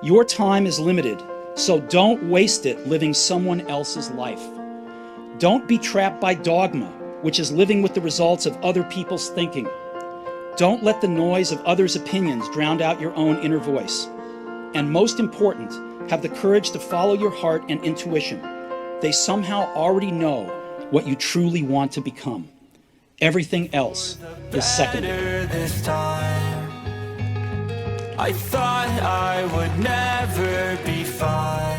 Your time is limited, so don't waste it living someone else's life. Don't be trapped by dogma, which is living with the results of other people's thinking. Don't let the noise of others' opinions drown out your own inner voice. And most important, have the courage to follow your heart and intuition. They somehow already know what you truly want to become. Everything else is secondary. I thought I would never be fine.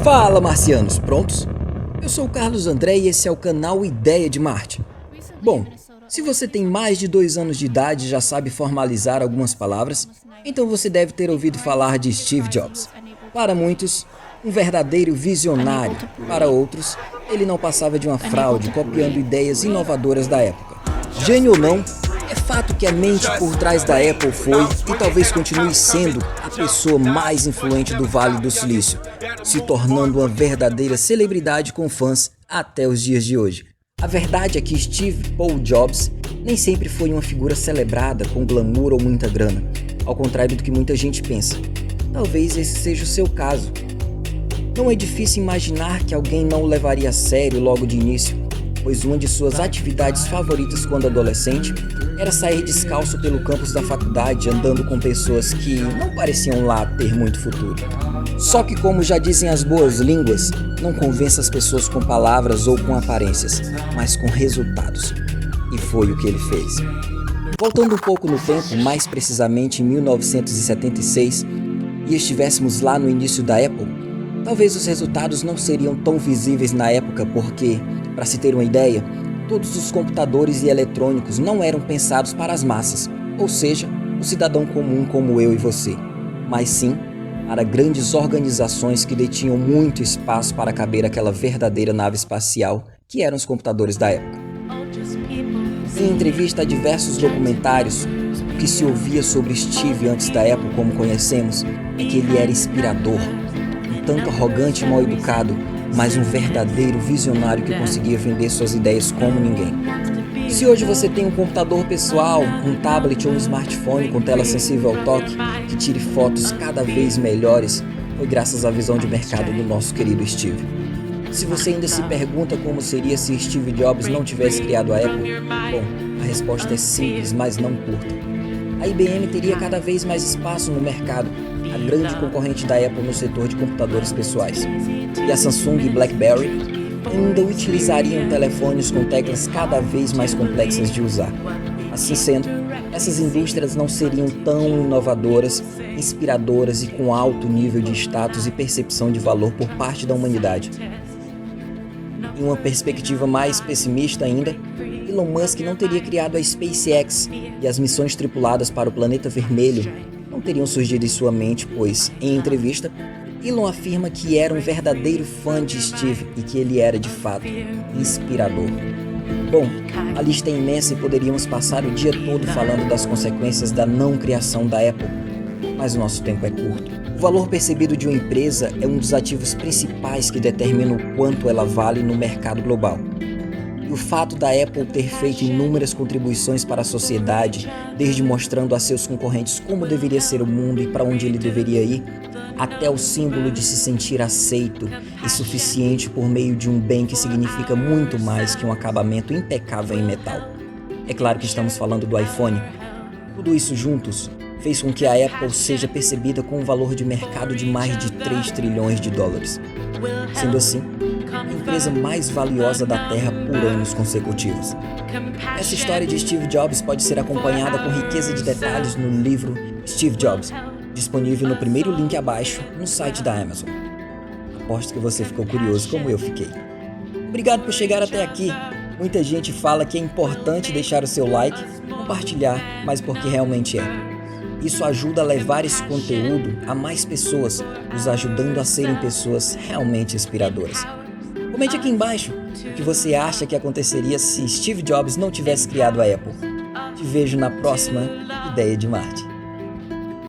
Fala, marcianos, prontos? Eu sou o Carlos André e esse é o canal Ideia de Marte. Bom, se você tem mais de 2 anos de idade e já sabe formalizar algumas palavras, então você deve ter ouvido falar de Steve Jobs. Para muitos, um verdadeiro visionário. Para outros, ele não passava de uma fraude, copiando ideias inovadoras da época. Gênio ou não, é fato que a mente por trás da Apple foi, e talvez continue sendo, a pessoa mais influente do Vale do Silício, se tornando uma verdadeira celebridade com fãs até os dias de hoje. A verdade é que Steve Paul Jobs nem sempre foi uma figura celebrada com glamour ou muita grana, ao contrário do que muita gente pensa. Talvez esse seja o seu caso. Não é difícil imaginar que alguém não o levaria a sério logo de início, pois uma de suas atividades favoritas quando adolescente era sair descalço pelo campus da faculdade andando com pessoas que não pareciam lá ter muito futuro. Só que, como já dizem as boas línguas, não convença as pessoas com palavras ou com aparências, mas com resultados. E foi o que ele fez. Voltando um pouco no tempo, mais precisamente em 1976, e estivéssemos lá no início da Apple, talvez os resultados não seriam tão visíveis na época porque, para se ter uma ideia, todos os computadores e eletrônicos não eram pensados para as massas, ou seja, o cidadão comum como eu e você, mas sim para grandes organizações que detinham muito espaço para caber aquela verdadeira nave espacial que eram os computadores da época. Em entrevista a diversos documentários, o que se ouvia sobre Steve antes da Apple como conhecemos é que ele era inspirador, um tanto arrogante e mal educado, mas um verdadeiro visionário que conseguia vender suas ideias como ninguém. Se hoje você tem um computador pessoal, um tablet ou um smartphone com tela sensível ao toque, que tire fotos cada vez melhores, foi graças à visão de mercado do nosso querido Steve. Se você ainda se pergunta como seria se Steve Jobs não tivesse criado a Apple, bom, a resposta é simples, mas não curta. A IBM teria cada vez mais espaço no mercado, a grande concorrente da Apple no setor de computadores pessoais. E a Samsung e BlackBerry ainda utilizariam telefones com teclas cada vez mais complexas de usar. Assim sendo, essas indústrias não seriam tão inovadoras, inspiradoras e com alto nível de status e percepção de valor por parte da humanidade. Em uma perspectiva mais pessimista ainda, Elon Musk não teria criado a SpaceX e as missões tripuladas para o planeta vermelho não teriam surgido em sua mente, pois, em entrevista, Elon afirma que era um verdadeiro fã de Steve e que ele era, de fato, inspirador. Bom, a lista é imensa e poderíamos passar o dia todo falando das consequências da não criação da Apple, mas o nosso tempo é curto. O valor percebido de uma empresa é um dos ativos principais que determina o quanto ela vale no mercado global. E o fato da Apple ter feito inúmeras contribuições para a sociedade, desde mostrando a seus concorrentes como deveria ser o mundo e para onde ele deveria ir, até o símbolo de se sentir aceito e suficiente por meio de um bem que significa muito mais que um acabamento impecável em metal. É claro que estamos falando do iPhone. Tudo isso juntos fez com que a Apple seja percebida com um valor de mercado de mais de 3 trilhões de dólares. Sendo assim, a empresa mais valiosa da Terra por anos consecutivos. Essa história de Steve Jobs pode ser acompanhada com riqueza de detalhes no livro Steve Jobs, disponível no primeiro link abaixo no site da Amazon. Aposto que você ficou curioso como eu fiquei. Obrigado por chegar até aqui. Muita gente fala que é importante deixar o seu like, compartilhar, mas porque realmente é. Isso ajuda a levar esse conteúdo a mais pessoas, nos ajudando a serem pessoas realmente inspiradoras. Comente aqui embaixo o que você acha que aconteceria se Steve Jobs não tivesse criado a Apple. Te vejo na próxima Ideia de Marte.